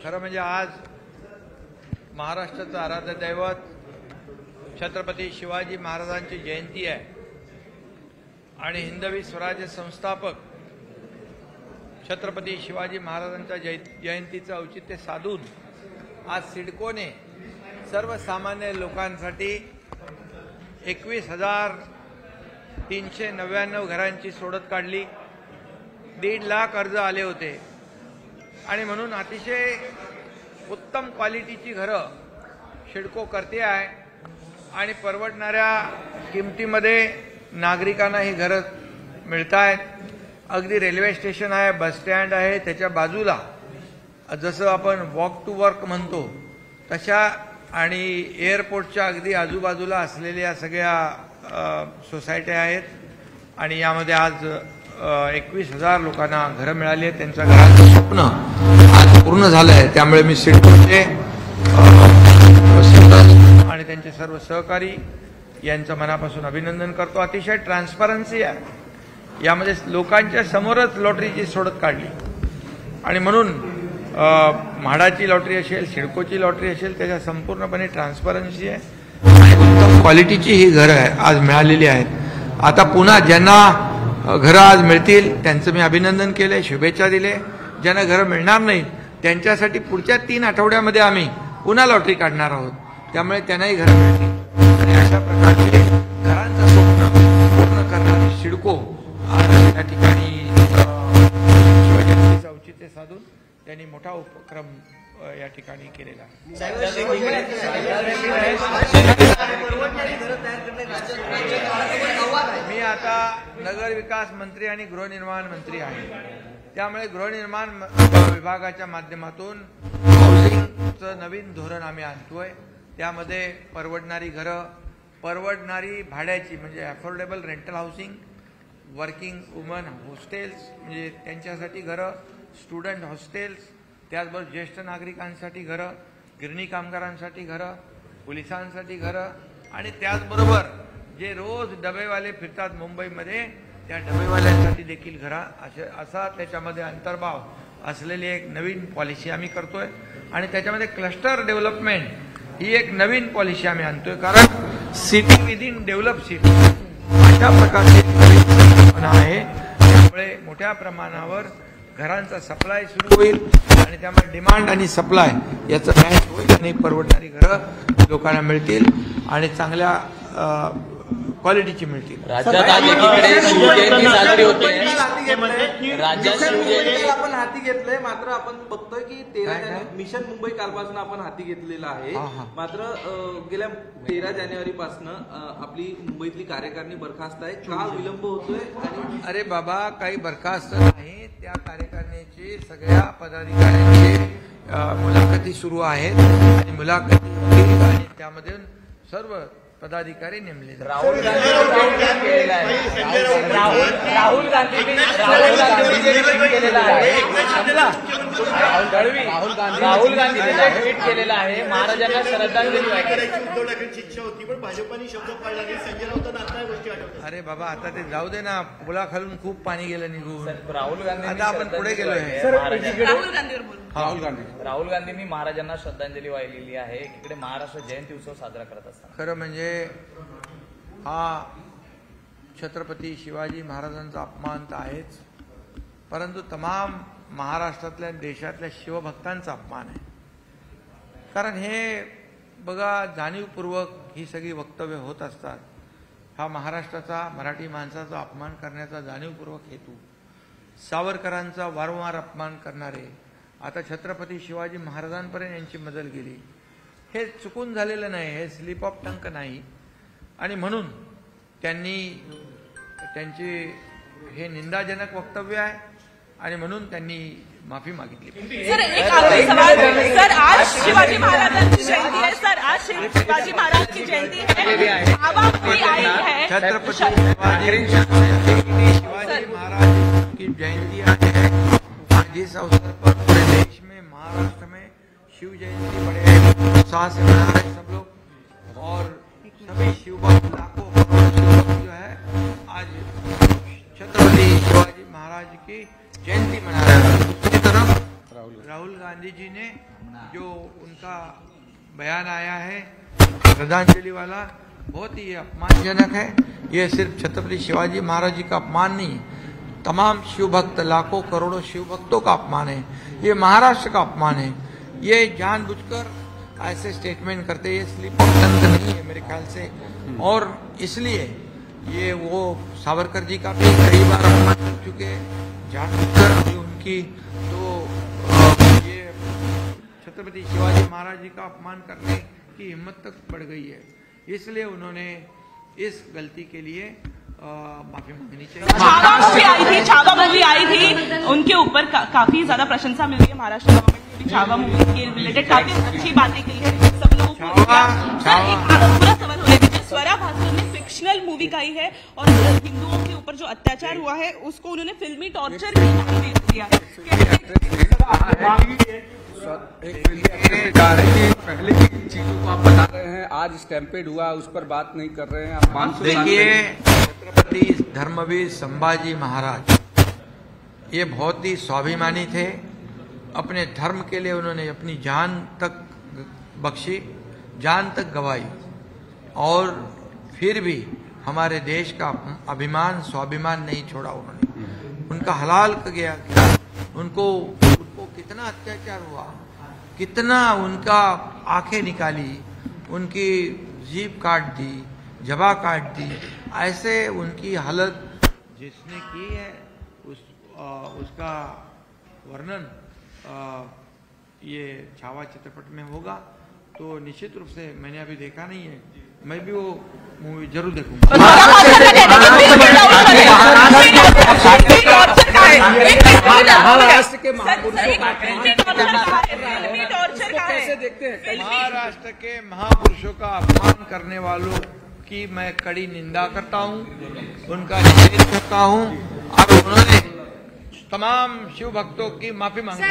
खरं म्हणजे आज महाराष्ट्राचं आराध्य दैवत छत्रपती शिवाजी महाराजांची जयंती आहे आणि हिंदवी स्वराज्य संस्थापक छत्रपती शिवाजी महाराजांच्या जयंतीचं औचित्य साधून आज सिडकोने सर्वसामान्य लोकांसाठी 21,399 घरांची सोडत काढली। 1.5 लाख अर्ज आले होते आणि म्हणून अतिशय उत्तम क्वालिटीची घरं सिडको करते आहे आणि परवडणाऱ्या किमतीमध्ये नागरिकांना ही घरं मिळत आहेत। अगदी रेल्वे स्टेशन आहे, बस स्टँड आहे, त्याच्या बाजूला जसं आपण वॉक टू वर्क म्हणतो तशा आणि एअरपोर्टच्या अगदी आजूबाजूला असलेल्या सगळ्या सोसायट्या आहेत आणि यामध्ये आज 21,000 लोकांना घरं मिळाली आहेत। त्यांच्या घराचं स्वप्न आज पूर्ण झालं आहे। त्यामुळे मी सिडकोचे आणि त्यांचे सर्व सहकारी यांचं मनापासून अभिनंदन करतो। अतिशय ट्रान्सपरन्सी आहे, यामध्ये लोकांच्या समोरच लॉटरीची सोडत काढली आणि म्हणून म्हाडाची लॉटरी असेल, सिडकोची लॉटरी असेल, त्याच्या संपूर्णपणे ट्रान्सपरन्सी आहे आणि उत्तम क्वालिटीची ही घरं आज मिळालेली आहेत। आता पुन्हा ज्यांना घरं आज मिळतील त्यांचं मी अभिनंदन केले, शुभेच्छा दिले। ज्यांना घरं मिळणार नाहीत त्यांच्यासाठी पुढच्या 3 आठवड्यामध्ये आम्ही पुन्हा लॉटरी काढणार आहोत, त्यामुळे त्यांनाही घरं मिळतील आणि अशा प्रकारचे घरांचं स्वप्न पूर्ण करणारी सिडको आज या ठिकाणी शिवजयंतीचं औचित्य साधून त्यांनी मोठा उपक्रम या ठिकाणी केलेला आहे। मी आता नगर विकास मंत्री आणि गृहनिर्माण मंत्री आहे, त्यामुळे गृहनिर्माण विभागाच्या माध्यमातून हाऊसिंगचं नवीन धोरण आम्ही आणतोय। त्यामध्ये परवडणारी घरं, परवडणारी भाड्याची म्हणजे affordable rental housing, working woman hostels म्हणजे त्यांच्यासाठी घरं, स्टुडंट हॉस्टेल्स, त्याचबरोबर ज्येष्ठ नागरिकांसाठी घरं, गिरणी कामगारांसाठी घरं, पोलिसांसाठी घरं आणि त्याचबरोबर जे रोज डबेवाले फिरतात मुंबईमध्ये त्या डबेवाल्यांसाठी देखील घरं असा त्याच्यामध्ये अंतर्भाव असलेली एक नवीन पॉलिसी आम्ही करतोय आणि त्याच्यामध्ये क्लस्टर डेव्हलपमेंट ही एक नवीन पॉलिसी आम्ही आणतोय, कारण सिटी विदिन डेव्हलप सिटी अशा प्रकारची नवीन संकल्पना आहे। त्यामुळे मोठ्या प्रमाणावर घरांचा सप्लाय सुरू होईल आणि त्यामुळे डिमांड आणि सप्लाय याचं मॅच होईल आणि परवडणारी घरं लोकांना मिळतील आणि चांगल्या क्वालिटीची मिळतील। राज्यात आज एकीकडे शिवजयंती साजरी होते, राज्यात शिवजयंती आपण हाती घेतलंय, मात्र आपण बघतोय की 13 मिशन मुंबई कालपासून आपण हाती घेतलेलं आहे, मात्र गेल्या 13 जानेवारीपासून आपली मुंबईतली कार्यकारिणी बरखास्त आहे, का विलंब होतोय? आणि अरे बाबा, काही बरखास्त नाही, त्या कार्यकारिणीची सगळ्या पदाधिकाऱ्यांची मुलाखती सुरू आहेत आणि मुलाखती होतील आणि त्यामध्ये सर्व पदाधिकारी नेमले जातील। राहुल गांधींनी ट्विट केलेला आहे, महाराजांना श्रद्धांजली वाहिली। अरे बाबा, आता ते जाऊ दे ना, पुलाखालून खूप पाणी गेलं निघून। राहुल गांधी आता आपण पुढे गेलोय। राहुल गांधींनी महाराजांना श्रद्धांजली वाहिलेली आहे। एकीकडे महाराष्ट्र जयंती उत्सव साजरा करत असताना खरं म्हणजे हा छत्रपती शिवाजी महाराजांचा अपमान तर आहेच, परंतु तमाम महाराष्ट्रातल्या देशातल्या शिवभक्तांचा अपमान आहे। कारण हे बघा, जाणीवपूर्वक ही सगळी वक्तव्य होत असतात। हा महाराष्ट्राचा, मराठी माणसाचा अपमान करण्याचा जाणीवपूर्वक हेतू, सावरकरांचा वारंवार अपमान करणारे आता छत्रपती शिवाजी महाराजांपर्यंत यांची मजल गेली, हे चुकून झालेलं नाही, हे स्लिप ऑफ टंक नाही आणि म्हणून त्यांची हे निंदाजनक वक्तव्य आहे आणि म्हणून त्यांनी माफी मागितली। सर, एक आखरी सवाल सर, आज शिवाजी महाराजांची जयंती है सर, आज शिवाजी महाराज की जयंती है, हवा पूरी आई है, छत्रपति शिवाजी महाराज की जयंती आज है, जिस अवसर पर पूरे देश में, महाराष्ट्र में शिव जयंती बड़े उत्साह से मना रहे सब लोग और सभी शिवभक्त लाखों करोड़ों शिवभक्त जो है आज छत्रपति शिवाजी महाराज की जयंती मना रहे हैं। दूसरी तरफ राहुल गांधी जी ने जो उनका बयान आया है श्रद्धांजलि वाला, बहुत ही अपमानजनक है। ये सिर्फ छत्रपति शिवाजी महाराज जी का अपमान नहीं, तमाम शिव भक्त, लाखों करोड़ों शिव भक्तों का अपमान है। ये महाराष्ट्र का अपमान है। ये जानबूझकर ऐसे स्टेटमेंट करते, ये स्लिप ऑफ टंग नहीं है मेरे ख्याल से। और इसलिए ये वो सावरकर जी का भी कई बार अपमान कर चुके हैं जानबूझकर उनकी, तो ये छत्रपति शिवाजी महाराज जी का अपमान करने की हिम्मत तक बढ़ गई है। इसलिए उन्होंने इस गलती के लिए माफी मांगनी चाहिए। छावा मूवी आई थी, उनके ऊपर काफी ज्यादा प्रशंसा मिल रही है। महाराष्ट्र गवर्नमेंट ने छावा मूवी के रिलेटेड काफी अच्छी बातें की है सब लोगों को। पूरा सवाल होने दीजिए, स्वरा भास्कर ने फिक्शनल मूवी गाई है और हिंदुओं के ऊपर जो अत्याचार हुआ है उसको उन्होंने फिल्मी टॉर्चर की नाम दे दिया। पहले की चीजों को आप बता रहे हैं, आज स्टैम्पेड हुआ उस पर बात नहीं कर रहे हैं आप। देखिए, छत्रपति धर्मवीर संभाजी महाराज ये बहुत ही स्वाभिमानी थे। अपने धर्म के लिए उन्होंने अपनी जान तक बख्शी, जान तक गंवाई, और फिर भी हमारे देश का अभिमान, स्वाभिमान नहीं छोड़ा उन्होंने। उनका हलाल गया, उनको कितना अत्याचार हुआ, कितना उनका आंखें निकाली, उनकी जीभ काट दी, जबा काट दी। ऐसे उनकी हालत जिसने की है उसका वर्णन ये छावा चित्रपट में होगा। तो निश्चित रूप से मैंने अभी देखा नहीं है, मैं भी वो मूवी जरूर देखूंगा। महाराष्ट्र के महापुरुषों कैसे देखते हैं? महाराष्ट्र के महापुरुषों का अपमान करने वालों की मैं कड़ी निंदा करता हूं, उनका निषेध करता हूं। अब उन्होंने तमाम शिव भक्तों की माफी मांगी।